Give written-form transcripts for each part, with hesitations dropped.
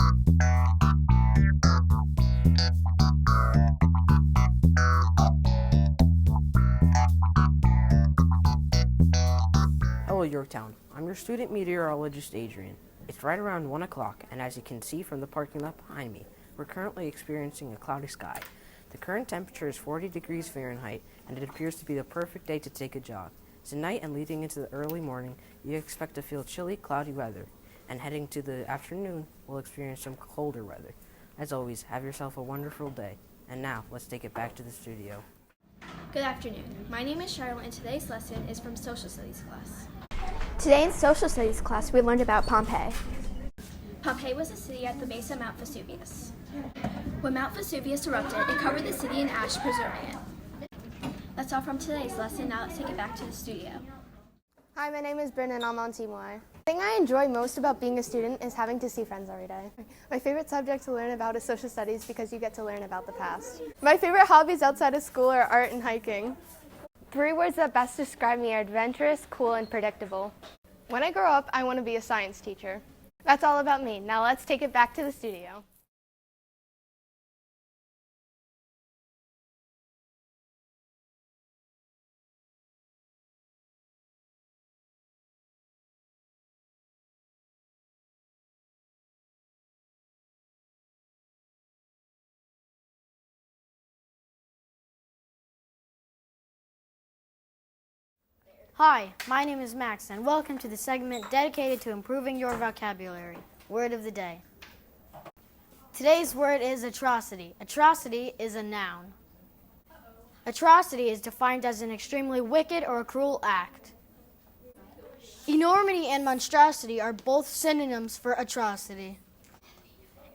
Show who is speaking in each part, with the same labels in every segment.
Speaker 1: Hello Yorktown, I'm your student meteorologist Adrian. It's right around 1 o'clock, and as you can see from the parking lot behind me, we're currently experiencing a cloudy sky. The current temperature is 40 degrees Fahrenheit, and it appears to be the perfect day to take a jog. Tonight and leading into the early morning, you expect to feel chilly, cloudy weather, and heading to the afternoon, we'll experience some colder weather. As always, have yourself a wonderful day. And now, let's take it back to the studio.
Speaker 2: Good afternoon. My name is Charlotte, and today's lesson is from Social Studies class.
Speaker 3: Today in Social Studies class, we learned about Pompeii.
Speaker 2: Pompeii was a city at the base of Mount Vesuvius. When Mount Vesuvius erupted, it covered the city in ash, preserving it. That's all from today's lesson. Now let's take it back to the studio.
Speaker 3: Hi, my name is Bryn and I'm on Team Y. The thing I enjoy most about being a student is having to see friends every day. My favorite subject to learn about is social studies because you get to learn about the past. My favorite hobbies outside of school are art and hiking. 3 words that best describe me are adventurous, cool, and predictable. When I grow up, I want to be a science teacher. That's all about me. Now let's take it back to the studio.
Speaker 4: Hi, my name is Max, and welcome to the segment dedicated to improving your vocabulary. Word of the day. Today's word is atrocity. Atrocity is a noun. Atrocity is defined as an extremely wicked or cruel act. Enormity and monstrosity are both synonyms for atrocity.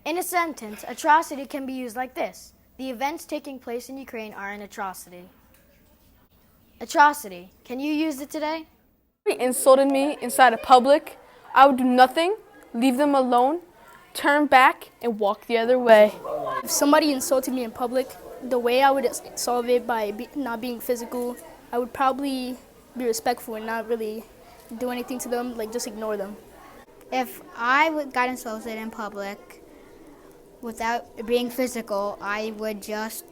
Speaker 4: In a sentence, atrocity can be used like this: the events taking place in Ukraine are an atrocity. Atrocity. Can you use it today?
Speaker 5: If somebody insulted me inside of public, I would do nothing, leave them alone, turn back, and walk the other way.
Speaker 6: If somebody insulted me in public, the way I would solve it by not being physical, I would probably be respectful and not really do anything to them, like just ignore them.
Speaker 7: If I got insulted in public without being physical, I would just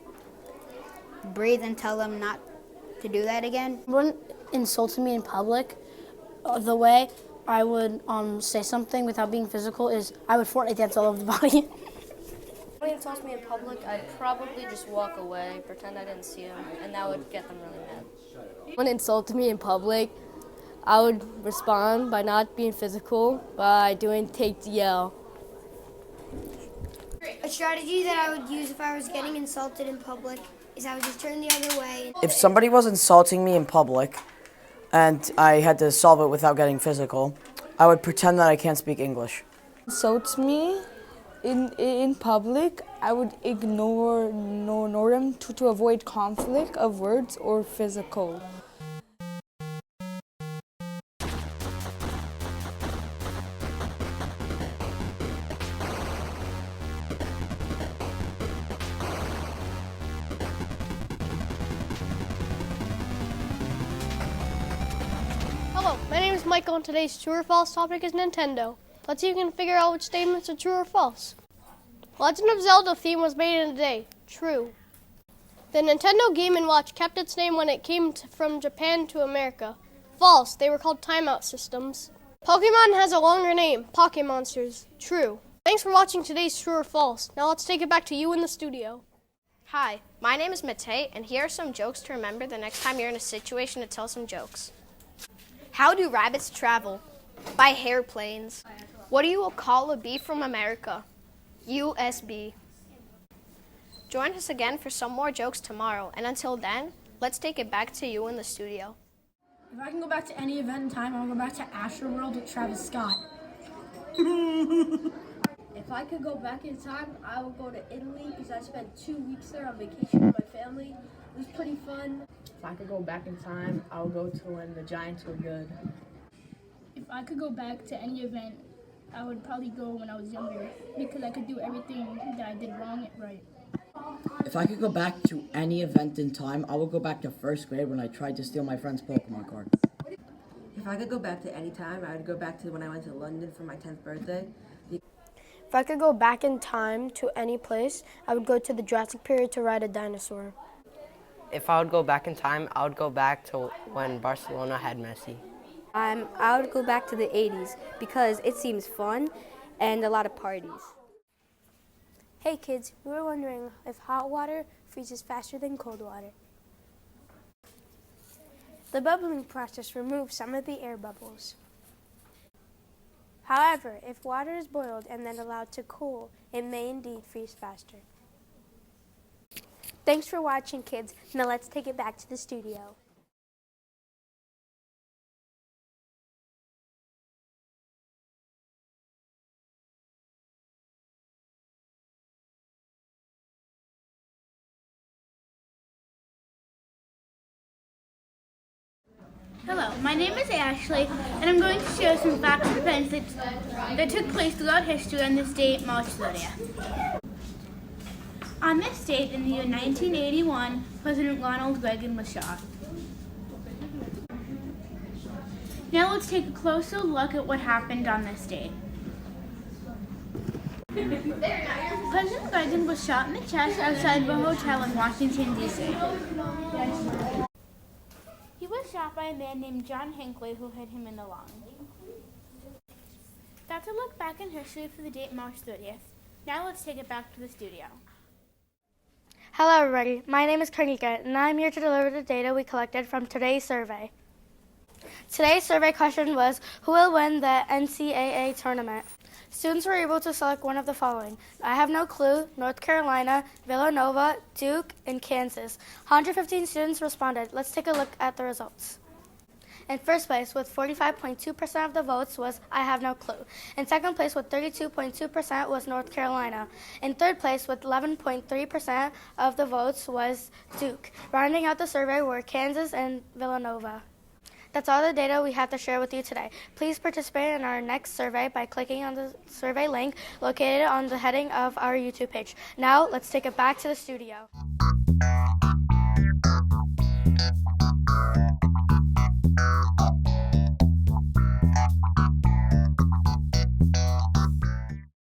Speaker 7: breathe and tell them not to do that again.
Speaker 4: Someone insulted me in public, the way I would say something without being physical is I would Fortnite dance all over the body.
Speaker 8: If somebody insults me in public, I'd probably just walk away, pretend I didn't see them, and that would get them really mad.
Speaker 9: If someone insulted me in public, I would respond by not being physical, by doing take the yell.
Speaker 10: A strategy that I would use if I was getting insulted in public is I would just turn the other way.
Speaker 1: If somebody was insulting me in public and I had to solve it without getting physical, I would pretend that I can't speak English.
Speaker 5: Insults me in public, I would ignore them to avoid conflict of words or physical.
Speaker 6: Hello, my name is Michael, and today's true or false topic is Nintendo. Let's see if you can figure out which statements are true or false. Legend of Zelda theme was made in a day. True. The Nintendo Game & Watch kept its name when it came from Japan to America. False. They were called timeout systems. Pokemon has a longer name. Pokemonsters. True. Thanks for watching today's true or false. Now let's take it back to you in the studio.
Speaker 3: Hi, my name is Matei, and here are some jokes to remember the next time you're in a situation to tell some jokes. How do rabbits travel? By hairplanes. What do you call a bee from America? USB. Join us again for some more jokes tomorrow, and until then, let's take it back to you in the studio.
Speaker 11: If I can go back to any event in time, I'll go back to Astroworld with Travis Scott.
Speaker 12: If I could go back in time, I would go to Italy because I spent 2 weeks there on vacation with my family. It was pretty fun.
Speaker 13: If I could go back in time, I would go to when the Giants were good.
Speaker 6: If I could go back to any event, I would probably go when I was younger because I could do everything that I did wrong right.
Speaker 14: If I could go back to any event in time, I would go back to first grade when I tried to steal my friend's Pokemon card.
Speaker 15: If I could go back to any time, I would go back to when I went to London for my 10th birthday.
Speaker 12: If I could go back in time to any place, I would go to the Jurassic period to ride a dinosaur.
Speaker 1: If I would go back in time, I would go back to when Barcelona had Messi.
Speaker 15: I would go back to the 80s because it seems fun and a lot of parties.
Speaker 10: Hey kids, we were wondering if hot water freezes faster than cold water. The bubbling process removes some of the air bubbles. However, if water is boiled and then allowed to cool, it may indeed freeze faster. Thanks for watching, kids. Now let's take it back to the studio.
Speaker 16: Hello, my name is Ashley, and I'm going to share some facts and events that took place throughout history on this date, March 30th. On this date, in the year 1981, President Ronald Reagan was shot. Now let's take a closer look at what happened on this date. President Reagan was shot in the chest outside of a hotel in Washington, D.C. He was shot by a man named John Hinckley who hit him in the lung. That's a look back in history for the date March 30th. Now let's take it back to the studio.
Speaker 6: Hello everybody, my name is Karnika and I'm here to deliver the data we collected from today's survey. Today's survey question was, who will win the NCAA tournament? Students were able to select one of the following. I have no clue, North Carolina, Villanova, Duke, and Kansas. 115 students responded. Let's take a look at the results. In first place with 45.2% of the votes was I have no clue. In second place with 32.2% was North Carolina. In third place with 11.3% of the votes was Duke. Rounding out the survey were Kansas and Villanova. That's all the data we have to share with you today. Please participate in our next survey by clicking on the survey link located on the heading of our YouTube page. Now, let's take it back to the studio.